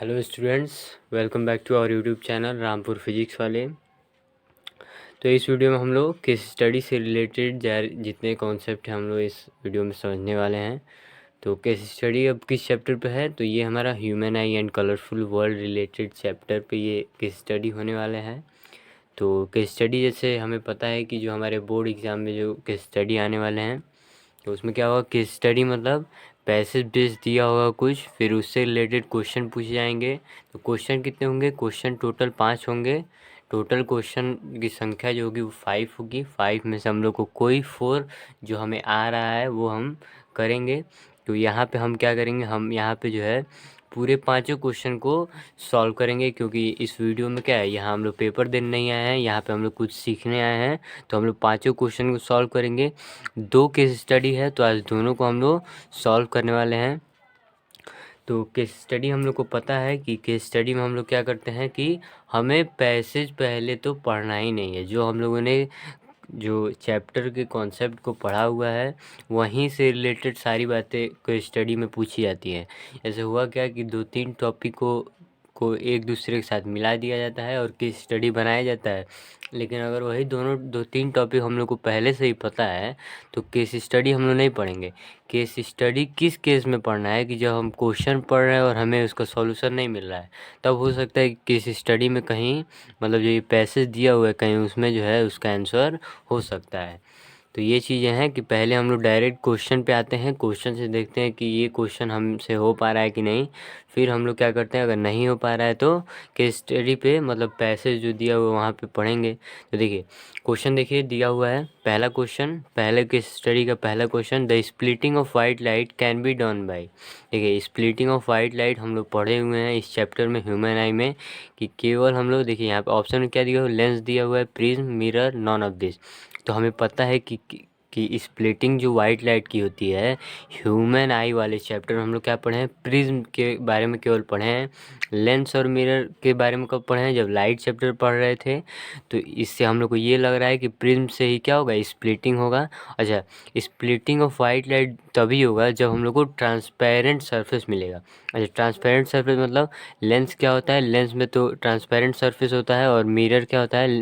Hello students, welcome back to our YouTube channel Rampur physics वाले। तो इस वीडियो में हम लोग केस स्टडी से रिलेटेड जितने कॉन्सेप्ट हैं हम लोग इस वीडियो में समझने वाले हैं। तो केस स्टडी अब किस चैप्टर पे है, तो ये हमारा human I and colourful world related chapter पे ये केस स्टडी होने वाले हैं। तो केस स्टडी जैसे हमें पता है कि जो हमारे बोर्ड एग्ज़ाम में जो केस स्टडी आने वाले हैं, तो उसमें क्या होगा, केस स्टडी मतलब पैसेज बेस दिया होगा कुछ, फिर उससे रिलेटेड क्वेश्चन पूछे जाएंगे। तो क्वेश्चन कितने होंगे, क्वेश्चन टोटल 5 होंगे। टोटल क्वेश्चन की संख्या जो होगी वो 5 होगी। 5 में से हम लोग को कोई 4 जो हमें आ रहा है वो हम करेंगे। तो यहाँ पे हम क्या करेंगे, हम यहाँ पे जो है पूरे 5 क्वेश्चन को सॉल्व करेंगे, क्योंकि इस वीडियो में क्या है, यहाँ हम लोग पेपर देने नहीं आए हैं, यहाँ पे हम लोग कुछ सीखने आए हैं। तो हम लोग 5 क्वेश्चन को सॉल्व करेंगे। 2 केस स्टडी है, तो आज दोनों को हम लोग सॉल्व करने वाले हैं। तो केस स्टडी हम लोग को पता है कि केस स्टडी में हम लोग क्या करते हैं कि हमें पैसेज पहले तो पढ़ना ही नहीं है। जो हम लोगों ने जो चैप्टर के कॉन्सेप्ट को पढ़ा हुआ है वहीं से रिलेटेड सारी बातें को स्टडी में पूछी जाती हैं। ऐसे हुआ क्या कि 2-3 टॉपिक को एक दूसरे के साथ मिला दिया जाता है और केस स्टडी बनाया जाता है। लेकिन अगर वही दोनों 2-3 टॉपिक हम लोग को पहले से ही पता है तो केस स्टडी हम लोग नहीं पढ़ेंगे। केस स्टडी किस केस में पढ़ना है कि जब हम क्वेश्चन पढ़ रहे हैं और हमें उसका सॉल्यूशन नहीं मिल रहा है, तब हो सकता है कि केस स्टडी में कहीं मतलब जो ये पैसेज दिया हुआ है कहीं उसमें जो है उसका आंसर हो सकता है। तो ये चीज़ें हैं कि पहले हम लोग डायरेक्ट क्वेश्चन पे आते हैं, क्वेश्चन से देखते हैं कि ये क्वेश्चन हमसे हो पा रहा है कि नहीं। फिर हम लोग क्या करते हैं, अगर नहीं हो पा रहा है तो केस स्टडी पे मतलब पैसेज जो दिया हुआ है वहाँ पे पढ़ेंगे। तो देखिए क्वेश्चन, देखिए दिया हुआ है पहला क्वेश्चन, पहले केस स्टडी का पहला question, the splitting of white light can be done by. देखिए स्प्लिटिंग ऑफ वाइट लाइट हम लोग पढ़े हुए हैं इस चैप्टर में ह्यूमन आई में, कि केवल हम लोग देखिए यहाँ पे ऑप्शन में क्या दिया हुआ है, लेंस दिया हुआ है, prism, mirror, none of this. तो हमें पता है कि स्प्लिटिंग जो वाइट लाइट की होती है, ह्यूमन आई वाले चैप्टर में हम लोग क्या पढ़े हैं, प्रिज्म के बारे में केवल पढ़े हैं। लेंस और मिरर के बारे में कब पढ़े हैं, जब लाइट चैप्टर पढ़ रहे थे। तो इससे हम लोग को ये लग रहा है कि प्रिज्म से ही क्या होगा, स्प्लिटिंग होगा। अच्छा, स्प्लिटिंग ऑफ वाइट लाइट तभी होगा जब हम लोग को ट्रांसपेरेंट सरफेस मिलेगा। अच्छा, ट्रांसपेरेंट सरफेस मतलब लेंस क्या होता है, लेंस में तो ट्रांसपेरेंट सरफेस होता है, और मिरर क्या होता है,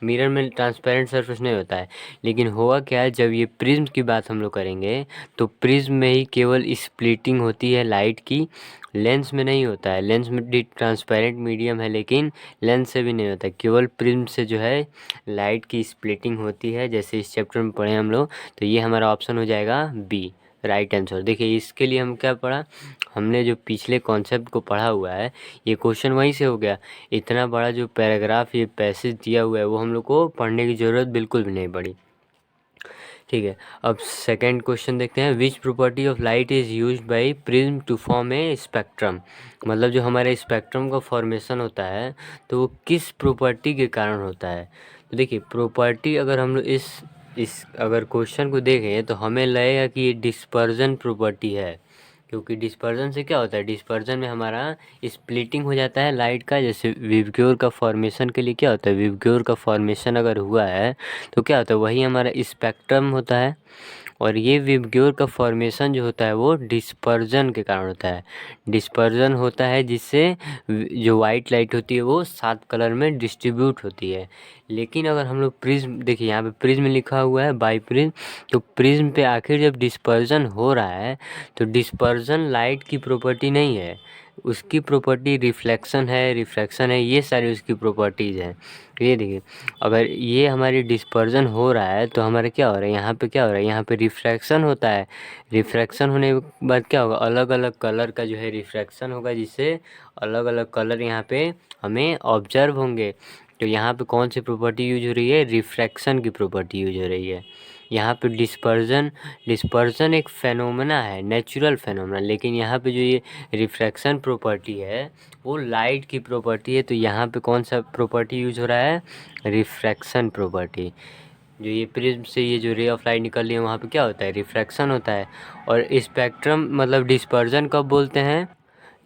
मिरर में ट्रांसपेरेंट सरफेस नहीं होता है। लेकिन हुआ क्या है, जब ये प्रिज्म की बात हम लोग करेंगे तो प्रिज्म में ही केवल स्प्लिटिंग होती है लाइट की, लेंस में नहीं होता है। लेंस में ट्रांसपेरेंट मीडियम है लेकिन लेंस से भी नहीं होता है, केवल प्रिज्म से जो है लाइट की स्प्लिटिंग होती है, जैसे इस चैप्टर में पढ़े हम लोग। तो ये हमारा ऑप्शन हो जाएगा बी, राइट आंसर। देखिए इसके लिए हम क्या पढ़ा, हमने जो पिछले कॉन्सेप्ट को पढ़ा हुआ है, ये क्वेश्चन वहीं से हो गया। इतना बड़ा जो पैराग्राफ ये पैसेज दिया हुआ है वो हम लोग को पढ़ने की ज़रूरत बिल्कुल भी नहीं पड़ी। ठीक है, अब सेकंड क्वेश्चन देखते हैं, which property of light is used by prism to form a spectrum. मतलब जो हमारे स्पेक्ट्रम का फॉर्मेशन होता है तो वो किस प्रॉपर्टी के कारण होता है। तो देखिए प्रॉपर्टी अगर हम लोग इस अगर क्वेश्चन को देखें तो हमें लगेगा कि ये डिस्पर्जन प्रॉपर्टी है, क्योंकि डिस्पर्जन से क्या होता है, डिस्पर्जन में हमारा स्प्लिटिंग हो जाता है लाइट का। जैसे विबग्योर का फॉर्मेशन के लिए क्या होता है, विबग्योर का फॉर्मेशन अगर हुआ है तो क्या होता है, वही हमारा स्पेक्ट्रम होता है। और ये विबग्योर का फॉर्मेशन जो होता है वो डिस्पर्जन के कारण होता है। डिस्पर्जन होता है जिससे जो वाइट लाइट होती है वो 7 कलर में डिस्ट्रीब्यूट होती है। लेकिन अगर हम लोग प्रिज्म, देखिए यहाँ पे प्रिज्म लिखा हुआ है बाई प्रिज्म, तो प्रिज्म पे आखिर जब डिस्पर्जन हो रहा है तो डिस्पर्जन लाइट की प्रॉपर्टी नहीं है, उसकी प्रॉपर्टी रिफ्लेक्शन है, रिफ्रैक्शन है, ये सारी उसकी प्रॉपर्टीज़ हैं। तो ये देखिए अगर ये हमारी डिस्पर्जन हो रहा है तो हमारा क्या हो रहा है, यहाँ पे क्या हो रहा है, यहाँ पे रिफ्रैक्शन होता है। रिफ्रैक्शन होने के बाद क्या होगा, अलग अलग कलर का जो है रिफ्रैक्शन होगा, जिससे अलग अलग कलर यहाँ पे हमें ऑब्जर्व होंगे। तो यहाँ पे कौन सी प्रॉपर्टी यूज हो रही है, रिफ्रैक्शन की प्रॉपर्टी यूज हो रही है। यहाँ पे डिस्पर्जन एक फेनोमेना है, नेचुरल फेनोमेना, लेकिन यहाँ पे जो ये रिफ्रैक्शन प्रॉपर्टी है वो लाइट की प्रॉपर्टी है। तो यहाँ पे कौन सा प्रॉपर्टी यूज हो रहा है, रिफ्रैक्शन प्रॉपर्टी। जो ये प्रिज्म से ये जो रे ऑफ लाइट निकल रही है वहाँ पे क्या होता है, रिफ्रैक्शन होता है। और स्पेक्ट्रम मतलब डिस्पर्जन कब बोलते हैं,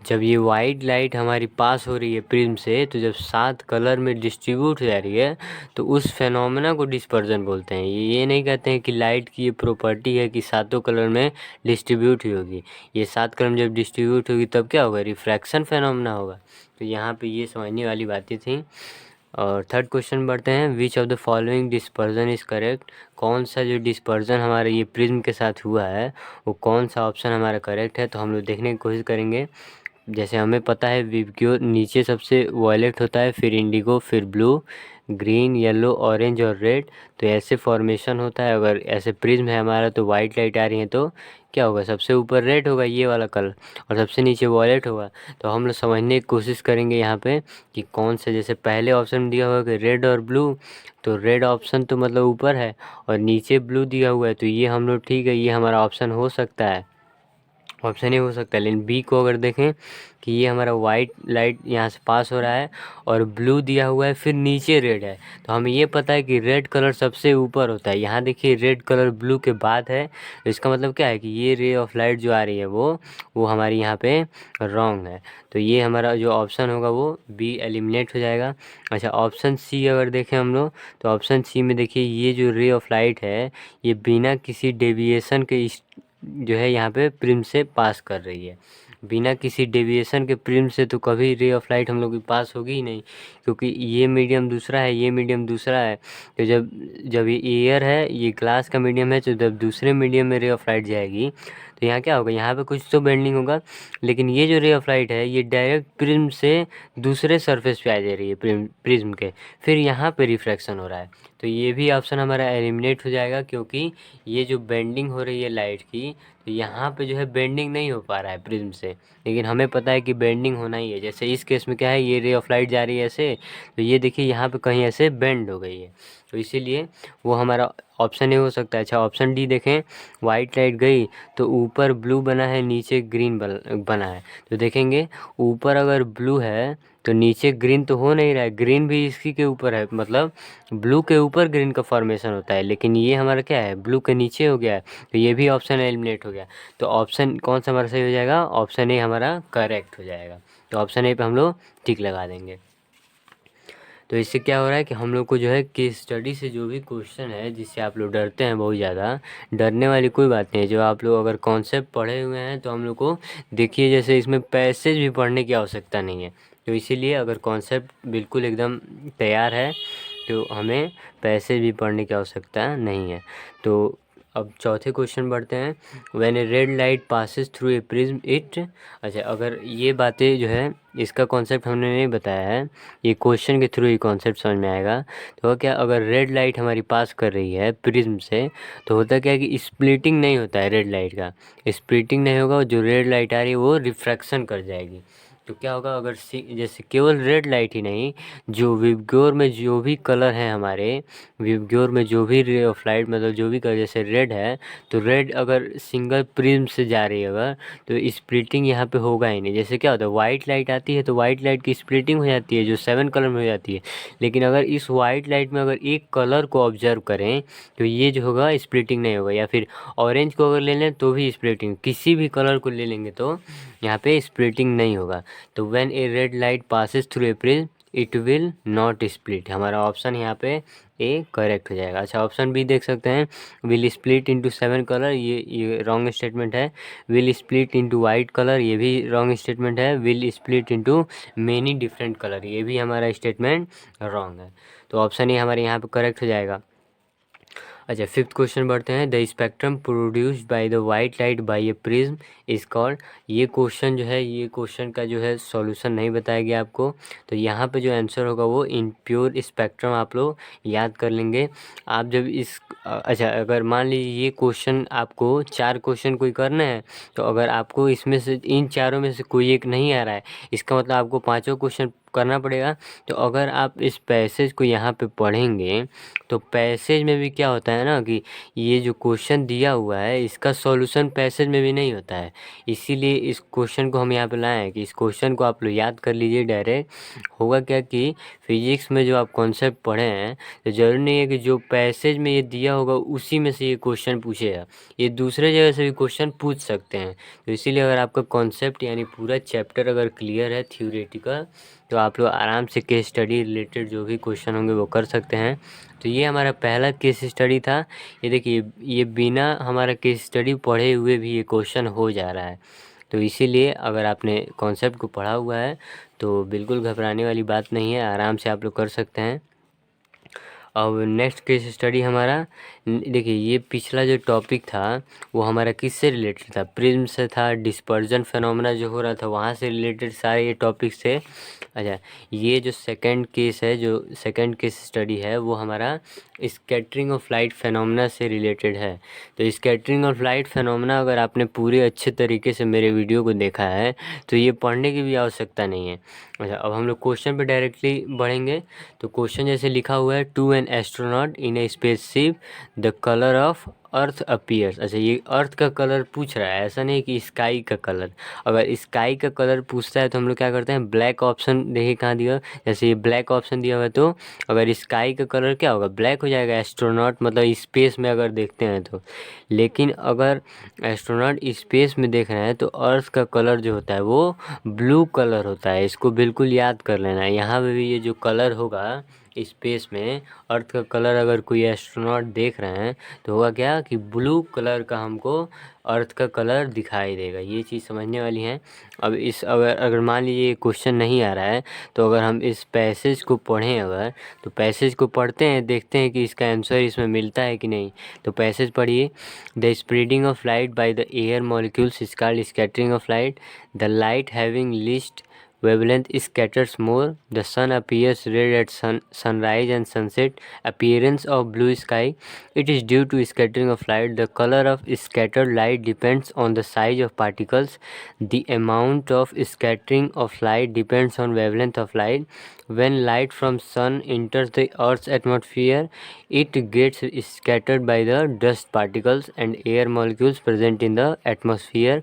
जब ये वाइट लाइट हमारी पास हो रही है प्रिज्म से, तो जब 7 कलर में डिस्ट्रीब्यूट हो जा रही है तो उस फेनोमेना को डिस्पर्जन बोलते हैं। ये नहीं कहते हैं कि लाइट की ये प्रॉपर्टी है कि सातों कलर में डिस्ट्रीब्यूट ही होगी। ये 7 कलर में जब डिस्ट्रीब्यूट होगी तब क्या होगा, रिफ्रैक्शन फेनोमेना होगा। तो यहाँ पे ये समझने वाली बातें थी। और थर्ड क्वेश्चन बढ़ते हैं, which of the following dispersion is correct. कौन सा जो डिस्पर्जन हमारे ये प्रिज्म के साथ हुआ है वो कौन सा ऑप्शन हमारा करेक्ट है। तो हम लोग देखने की कोशिश करेंगे। जैसे हमें पता है विबग्यो नीचे सबसे वॉयलेट होता है, फिर इंडिगो, फिर ब्लू, ग्रीन, येलो, ऑरेंज और रेड। तो ऐसे फॉर्मेशन होता है। अगर ऐसे प्रिज्म है हमारा तो वाइट लाइट आ रही है तो क्या होगा, सबसे ऊपर रेड होगा ये वाला कलर और सबसे नीचे वॉयलेट होगा। तो हम लोग समझने की कोशिश करेंगे यहाँ पे कि कौन से, जैसे पहले ऑप्शन में दिया हुआ है कि रेड और ब्लू, तो रेड ऑप्शन तो मतलब ऊपर है और नीचे ब्लू दिया हुआ है, तो ये हम लोग ठीक है, ये हमारा ऑप्शन हो सकता है, ऑप्शन ही हो सकता है। लेकिन बी को अगर देखें कि ये हमारा वाइट लाइट यहाँ से पास हो रहा है और ब्लू दिया हुआ है, फिर नीचे रेड है, तो हमें ये पता है कि रेड कलर सबसे ऊपर होता है। यहाँ देखिए रेड कलर ब्लू के बाद है, तो इसका मतलब क्या है कि ये रे ऑफ लाइट जो आ रही है वो हमारी यहाँ पे रॉन्ग है। तो ये हमारा जो ऑप्शन होगा वो बी एलिमिनेट हो जाएगा। अच्छा, ऑप्शन सी अगर देखें हम लोग, तो ऑप्शन सी में देखिए ये जो रे ऑफ लाइट है ये बिना किसी डेविएशन के जो है यहाँ पे प्रिज्म से पास कर रही है। बिना किसी डेविएशन के प्रिज्म से तो कभी रे ऑफ लाइट हम लोग की पास होगी ही नहीं, क्योंकि ये मीडियम दूसरा है, ये मीडियम दूसरा है। तो जब जब ये एयर है, ये ग्लास का मीडियम है, तो जब दूसरे मीडियम में रे ऑफ लाइट जाएगी तो यहाँ क्या होगा, यहाँ पे कुछ तो बेंडिंग होगा। लेकिन ये जो रे ऑफ लाइट है ये डायरेक्ट प्रिज्म से दूसरे सरफेस पे आ जा रही है, प्रिज्म के, फिर यहाँ पे रिफ्रैक्शन हो रहा है। तो ये भी ऑप्शन हमारा एलिमिनेट हो जाएगा, क्योंकि ये जो बेंडिंग हो रही है लाइट की, तो यहाँ पे जो है बेंडिंग नहीं हो पा रहा है प्रिज्म से, लेकिन हमें पता है कि बेंडिंग होना ही है। जैसे इस केस में क्या है, ये रे ऑफ लाइट जा रही है ऐसे, तो ये देखिए यहाँ पे कहीं ऐसे बेंड हो गई है, तो इसीलिए वो हमारा ऑप्शन ए हो सकता है। अच्छा, ऑप्शन डी देखें, वाइट लाइट गई तो ऊपर ब्लू बना है, नीचे ग्रीन बना है। तो देखेंगे ऊपर अगर ब्लू है तो नीचे ग्रीन तो हो नहीं रहा है, ग्रीन भी इसी के ऊपर है, मतलब ब्लू के ऊपर ग्रीन का फॉर्मेशन होता है, लेकिन ये हमारा क्या है, ब्लू के नीचे हो गया है। तो ये भी ऑप्शन एलिमिनेट हो गया। तो ऑप्शन कौन सा हमारा सही हो जाएगा, ऑप्शन ए हमारा करेक्ट हो जाएगा। तो ऑप्शन ए पे हम लोग टिक लगा देंगे। तो इससे क्या हो रहा है कि हम लोग को जो है केस स्टडी से जो भी क्वेश्चन है जिससे आप लोग डरते हैं बहुत ज़्यादा, डरने वाली कोई बात नहीं है। जो आप लोग अगर कॉन्सेप्ट पढ़े हुए हैं तो हम लोग को देखिए, जैसे इसमें पैसेज भी पढ़ने की आवश्यकता नहीं है। तो इसीलिए अगर कॉन्सेप्ट बिल्कुल एकदम तैयार है तो हमें पैसेज भी पढ़ने की आवश्यकता नहीं है। तो अब चौथे क्वेश्चन बढ़ते हैं, when A red light passes through a prism it. अच्छा, अगर ये बातें जो है इसका कॉन्सेप्ट हमने नहीं बताया है, ये क्वेश्चन के थ्रू ही कॉन्सेप्ट समझ में आएगा। तो क्या, अगर रेड लाइट हमारी पास कर रही है प्रिज्म से, तो होता क्या है कि स्प्लिटिंग नहीं होता है रेड लाइट का, स्प्लिटिंग नहीं होगा, जो रेड लाइट आ रही है वो रिफ्रैक्शन कर जाएगी। तो क्या होगा, अगर जैसे केवल रेड लाइट ही नहीं, जो विबग्योर में जो भी कलर हैं हमारे, विबग्योर में जो भी रे ऑफ लाइट मतलब जो भी कलर, जैसे रेड है तो रेड अगर सिंगल प्रिज्म से जा रही है अगर, तो स्प्लिटिंग यहाँ पे होगा ही नहीं। जैसे क्या होता है, वाइट लाइट आती है तो वाइट लाइट की स्प्लिटिंग हो जाती है जो 7 कलर में हो जाती है। लेकिन अगर इस वाइट लाइट में अगर एक कलर को ऑब्जर्व करें तो ये जो होगा स्प्लिटिंग नहीं होगा। या फिर ऑरेंज को अगर ले लें तो भी स्प्लिटिंग, किसी भी कलर को ले लेंगे तो यहाँ पे स्प्लिटिंग नहीं होगा। तो when A red light passes through a prism it will not split, हमारा ऑप्शन यहाँ पे ए करेक्ट हो जाएगा। अच्छा, ऑप्शन बी देख सकते हैं, विल स्प्लिट इनटू 7 कलर, ये रॉन्ग स्टेटमेंट है। Will split into white colour, ये भी रॉन्ग स्टेटमेंट है। Will split into many different colour, ये भी हमारा स्टेटमेंट रॉन्ग है। तो ऑप्शन ए हमारे यहाँ पे करेक्ट हो जाएगा। अच्छा, फिफ्थ क्वेश्चन बढ़ते हैं, the spectrum produced by the white light by A prism is called. ये क्वेश्चन जो है, ये क्वेश्चन का जो है सॉल्यूशन नहीं बताया गया आपको, तो यहाँ पे जो आंसर होगा वो इम्प्योर स्पेक्ट्रम आप लोग याद कर लेंगे। आप जब इस अच्छा, अगर मान लीजिए ये क्वेश्चन आपको 4 क्वेश्चन कोई करना है, तो अगर आपको इसमें से इन चारों में से कोई एक नहीं आ रहा है, इसका मतलब आपको 5 क्वेश्चन करना पड़ेगा। तो अगर आप इस पैसेज को यहाँ पे पढ़ेंगे तो पैसेज में भी क्या होता है ना कि ये जो क्वेश्चन दिया हुआ है इसका सॉल्यूशन पैसेज में भी नहीं होता है। इसीलिए इस क्वेश्चन को हम यहाँ पे लाए हैं कि इस क्वेश्चन को आप लोग याद कर लीजिए डायरेक्ट। होगा क्या कि फिजिक्स में जो आप कॉन्सेप्ट पढ़े हैं तो ज़रूरी नहीं है कि जो पैसेज में ये दिया होगा उसी में से ये क्वेश्चन पूछेगा, ये दूसरे जगह से भी क्वेश्चन पूछ सकते हैं। तो इसीलिए अगर आपका कॉन्सेप्ट यानी पूरा चैप्टर अगर क्लियर है थ्योरेटिकल तो आप लोग आराम से केस स्टडी रिलेटेड जो भी क्वेश्चन होंगे वो कर सकते हैं। तो ये हमारा पहला केस स्टडी था। ये देखिए ये बिना हमारा केस स्टडी पढ़े हुए भी ये क्वेश्चन हो जा रहा है। तो इसीलिए अगर आपने कॉन्सेप्ट को पढ़ा हुआ है तो बिल्कुल घबराने वाली बात नहीं है, आराम से आप लोग कर सकते हैं। अब नेक्स्ट केस स्टडी हमारा देखिए ये पिछला जो टॉपिक था वो हमारा किससे रिलेटेड था, प्रिज्म से था, डिस्पर्जन फेनोमेना जो हो रहा था वहाँ से रिलेटेड सारे ये टॉपिक्स थे। अच्छा ये जो सेकंड केस है, जो सेकंड केस स्टडी है वो हमारा स्कैटरिंग ऑफ लाइट फेनोमेना से रिलेटेड है। तो स्कैटरिंग ऑफ लाइट फेनोमेना अगर आपने पूरे अच्छे तरीके से मेरे वीडियो को देखा है तो ये पढ़ने की भी आवश्यकता नहीं है। अच्छा अब हम लोग क्वेश्चन पे डायरेक्टली बढ़ेंगे। तो क्वेश्चन जैसे लिखा हुआ है, to an astronaut in a spaceship the colour of earth appears. अच्छा ये अर्थ का कलर पूछ रहा है, ऐसा नहीं कि स्काई का कलर। अगर स्काई का कलर पूछता है तो हम लोग क्या करते हैं, ब्लैक ऑप्शन देखिए कहाँ दिया, जैसे ये ब्लैक ऑप्शन दिया हुआ है तो अगर स्काई का कलर क्या होगा, ब्लैक हो जाएगा। एस्ट्रोनॉट मतलब स्पेस में अगर देखते हैं तो, लेकिन अगर एस्ट्रोनॉट स्पेस में देख रहे हैं तो अर्थ का कलर जो होता है वो ब्लू कलर होता है। इसको बिल्कुल याद कर लेना है। यहाँ पे भी ये जो कलर होगा स्पेस में, अर्थ का कलर अगर कोई एस्ट्रोनॉट देख रहे हैं तो होगा क्या कि ब्लू कलर का हमको अर्थ का कलर दिखाई देगा। ये चीज़ समझने वाली है। अब इस अगर मान लीजिए क्वेश्चन नहीं आ रहा है तो अगर हम इस पैसेज को पढ़ें अगर, तो पैसेज को पढ़ते हैं, देखते हैं कि इसका आंसर इसमें मिलता है कि नहीं। तो पैसेज पढ़िए, the spreading of light by the air molecules is called scattering of light. The light having least wavelength scatters more. The sun appears red at sunrise and sunset. Appearance of blue sky. It is due to scattering of light. The color of scattered light depends on the size of particles. The amount of scattering of light depends on wavelength of light. When light from sun enters the Earth's atmosphere, it gets scattered by the dust particles and air molecules present in the atmosphere.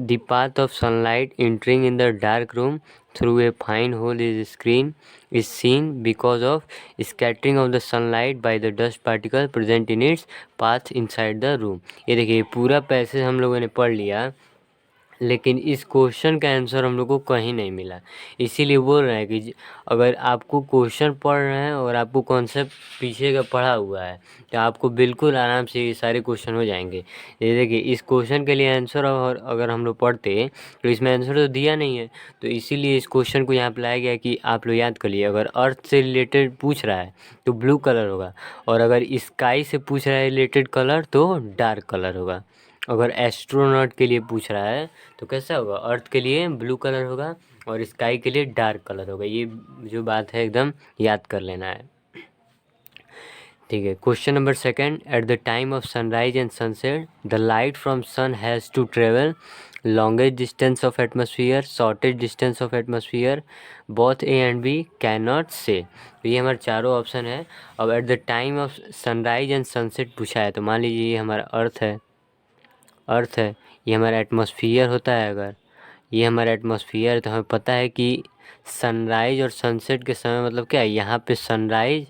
The path of sunlight entering in the dark room through a fine hole is seen because of scattering of the sunlight by the dust particle present in its path inside the room। ये देखिए पूरा passage हम लोगों ने पढ़ लिया, लेकिन इस क्वेश्चन का आंसर हम लोग को कहीं नहीं मिला। इसीलिए बोल रहे हैं कि अगर आपको क्वेश्चन पढ़ रहे हैं और आपको कॉन्सेप्ट पीछे का पढ़ा हुआ है तो आपको बिल्कुल आराम से ये सारे क्वेश्चन हो जाएंगे। ये देखिए इस क्वेश्चन के लिए आंसर और अगर हम लोग पढ़ते तो इसमें आंसर तो दिया नहीं है, तो इसीलिए इस क्वेश्चन को यहाँ पर लाया गया कि आप लोग याद कर लिए। अगर अर्थ से रिलेटेड पूछ रहा है तो ब्लू कलर होगा, और अगर स्काई से पूछ रहा है रिलेटेड कलर तो डार्क कलर होगा। अगर एस्ट्रोनॉट के लिए पूछ रहा है तो कैसा होगा, अर्थ के लिए ब्लू कलर होगा और स्काई के लिए डार्क कलर होगा। ये जो बात है एकदम याद कर लेना है, ठीक है। Question number second, at the time of sunrise and sunset the light from sun has to travel longest distance of atmosphere, shortest distance of atmosphere, both A and B cannot say। तो ये हमारे चारों option है। अब eight the time of sunrise and sunset पूछा है तो मान लीजिए ये हमारा अर्थ है, अर्थ है, ये हमारा एटमॉस्फियर होता है। अगर ये हमारा एटमॉस्फियर है तो हमें पता है कि सनराइज और सनसेट के समय मतलब क्या है, यहाँ पे सनराइज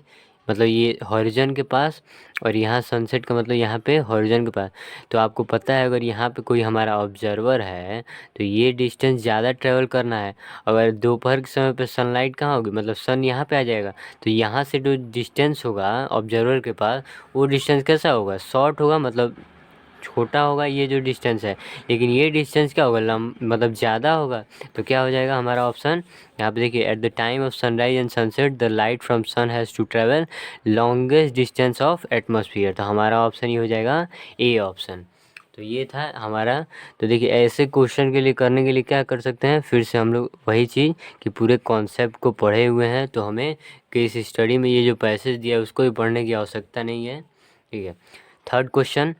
मतलब ये हॉरिजन के पास, और यहाँ सनसेट का मतलब यहाँ पे हॉरिजन के पास। तो आपको पता है अगर यहाँ पे कोई हमारा ऑब्जर्वर है तो ये डिस्टेंस ज़्यादा ट्रेवल करना है। अगर दोपहर के समय पे सनलाइट कहाँ होगी, मतलब सन यहाँ पे आ जाएगा, तो यहाँ से जो डिस्टेंस होगा ऑब्जर्वर के पास वो डिस्टेंस कैसा होगा, शॉर्ट होगा, मतलब छोटा होगा ये जो डिस्टेंस है। लेकिन ये डिस्टेंस क्या होगा, मतलब ज़्यादा होगा। तो क्या हो जाएगा हमारा ऑप्शन, यहाँ पे देखिए, at the time of sunrise and sunset the light from sun has to travel longest distance of atmosphere. तो हमारा ऑप्शन ये हो जाएगा ए ऑप्शन। तो ये था हमारा। तो देखिए ऐसे क्वेश्चन के लिए करने के लिए क्या कर सकते हैं, फिर से हम लोग वही चीज़ कि पूरे कॉन्सेप्ट को पढ़े हुए हैं तो हमें केस स्टडी में ये जो पैसेज दिया है उसको भी पढ़ने की आवश्यकता नहीं है, ठीक है। Third question,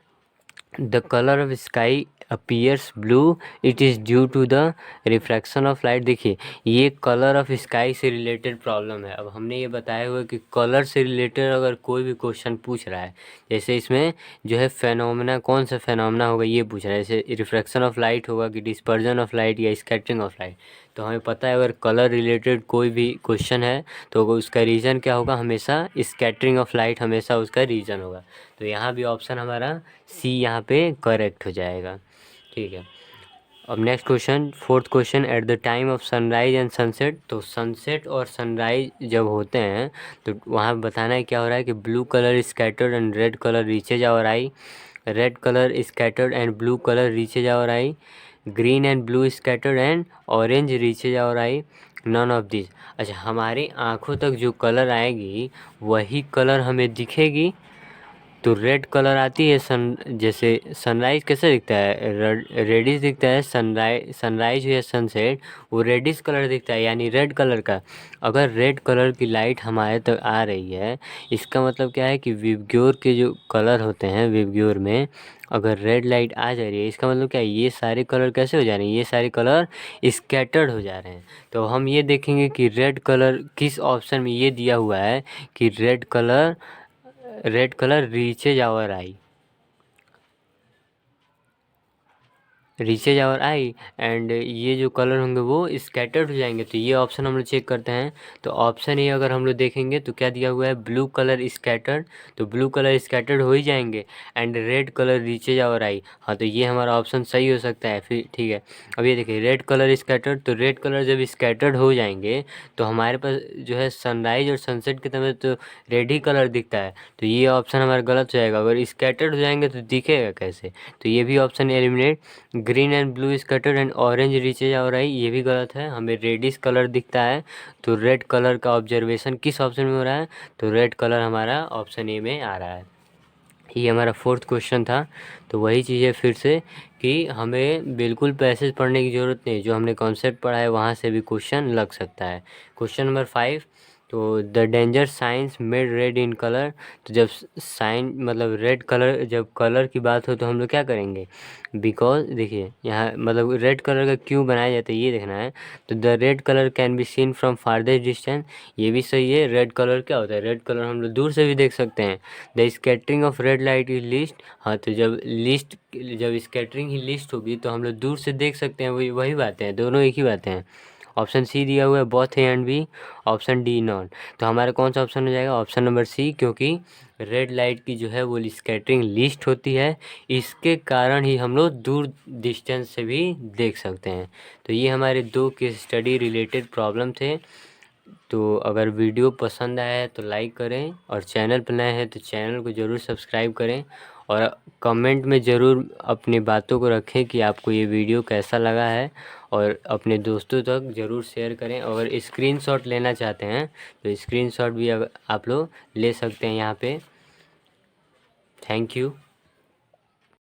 the colour of sky appears blue it is due to the refraction of light. देखिए ये कलर ऑफ स्काई से रिलेटेड प्रॉब्लम है। अब हमने ये बताया हुआ कि कलर से रिलेटेड अगर कोई भी क्वेश्चन पूछ रहा है, जैसे इसमें जो है फेनोमेना, कौन सा फेनोमेना होगा ये पूछ रहा है, जैसे रिफ्रैक्शन ऑफ लाइट होगा कि डिस्पर्जन ऑफ लाइट या स्कैटरिंग ऑफ लाइट। तो हमें पता है अगर कलर रिलेटेड कोई भी क्वेश्चन है तो उसका रीज़न क्या होगा, हमेशा स्कैटरिंग ऑफ लाइट हमेशा उसका रीज़न होगा। तो यहाँ भी ऑप्शन हमारा सी यहाँ पे करेक्ट हो जाएगा। ठीक है, अब next question, fourth question, eight the time of sunrise and sunset. तो सनसेट और सनराइज जब होते हैं तो वहाँ बताना है क्या हो रहा है कि blue colour scattered and red colour reaches our eye, red colour scattered and blue colour reaches our eye, green and blue scattered and orange reaches our eye, none of this. अच्छा, हमारी आँखों तक जो कलर आएगी वही colour हमें दिखेगी। तो रेड कलर आती है जैसे सनराइज कैसे दिखता है, रेडिश दिखता है। सनराइज या सनसेट वो रेडिश कलर दिखता है, यानी रेड कलर का। अगर रेड कलर की लाइट हमारे तक आ रही है, इसका मतलब क्या है कि विबग्योर के जो कलर होते हैं, विबग्योर में अगर रेड लाइट आ जा रही है, इसका मतलब क्या है, ये सारे कलर कैसे हो जा रहे हैं, ये सारे कलर स्कैटर्ड हो जा रहे हैं। तो हम ये देखेंगे कि रेड कलर किस ऑप्शन में ये दिया हुआ है कि red colour reaches our eye, reaches our eye and ये जो कलर होंगे वो स्कैटर्ड हो जाएंगे। तो ये ऑप्शन हम लोग चेक करते हैं। तो ऑप्शन ए अगर हम लोग देखेंगे तो क्या दिया हुआ है, ब्लू कलर स्कैटर्ड, तो ब्लू कलर स्कैटर्ड हो ही जाएंगे and red colour reaches our eye. हाँ, तो ये हमारा ऑप्शन सही हो सकता है फिर। ठीक है, अब ये देखिए रेड कलर स्कैटर्ड, तो रेड कलर जब स्कैटर्ड हो जाएंगे तो हमारे पास जो है सनराइज और सनसेट के समय तो रेड ही कलर दिखता है। तो ये ऑप्शन हमारा गलत हो जाएगा, अगर स्कैटर्ड हो जाएंगे तो दिखेगा कैसे। तो ये भी option eliminate. Green and blue scattered and orange reaches our eye, ये भी गलत है, हमें रेडिश कलर दिखता है। तो रेड कलर का ऑब्जर्वेशन किस ऑप्शन में हो रहा है, तो रेड कलर हमारा ऑप्शन ए में आ रहा है। ये हमारा फोर्थ क्वेश्चन था। तो वही चीज़ है फिर से कि हमें बिल्कुल पैसेज पढ़ने की ज़रूरत नहीं, जो हमने कॉन्सेप्ट पढ़ा है वहाँ से भी क्वेश्चन लग सकता है। क्वेश्चन नंबर 5, तो the danger science made red in colour. तो जब साइन मतलब रेड कलर, जब कलर की बात हो तो हम लोग क्या करेंगे, बिकॉज देखिए यहाँ मतलब रेड कलर का क्यों बनाया जाता है ये देखना है। तो the red colour can be seen from farthest distance, ये भी सही है। रेड कलर क्या होता है, रेड कलर हम लोग दूर से भी देख सकते हैं। The scattering of red light is list, हाँ तो जब स्कैटरिंग ही लिस्ट होगी तो हम लोग दूर से देख सकते हैं, वही बातें हैं, दोनों एक ही बातें हैं। ऑप्शन सी दिया हुआ है both A and B, option D not. तो हमारा कौन सा ऑप्शन हो जाएगा, ऑप्शन नंबर सी, क्योंकि रेड लाइट की जो है वो स्कैटरिंग लिस्ट होती है, इसके कारण ही हम लोग दूर डिस्टेंस से भी देख सकते हैं। तो ये हमारे 2 केस स्टडी रिलेटेड प्रॉब्लम थे। तो अगर वीडियो पसंद आया है तो लाइक करें और चैनल पर नए हैं तो चैनल को ज़रूर सब्सक्राइब करें और कमेंट में ज़रूर अपनी बातों को रखें कि आपको ये वीडियो कैसा लगा है और अपने दोस्तों तक ज़रूर शेयर करें। अगर स्क्रीनशॉट लेना चाहते हैं तो स्क्रीनशॉट भी आप लोग ले सकते हैं यहाँ पे। Thank you.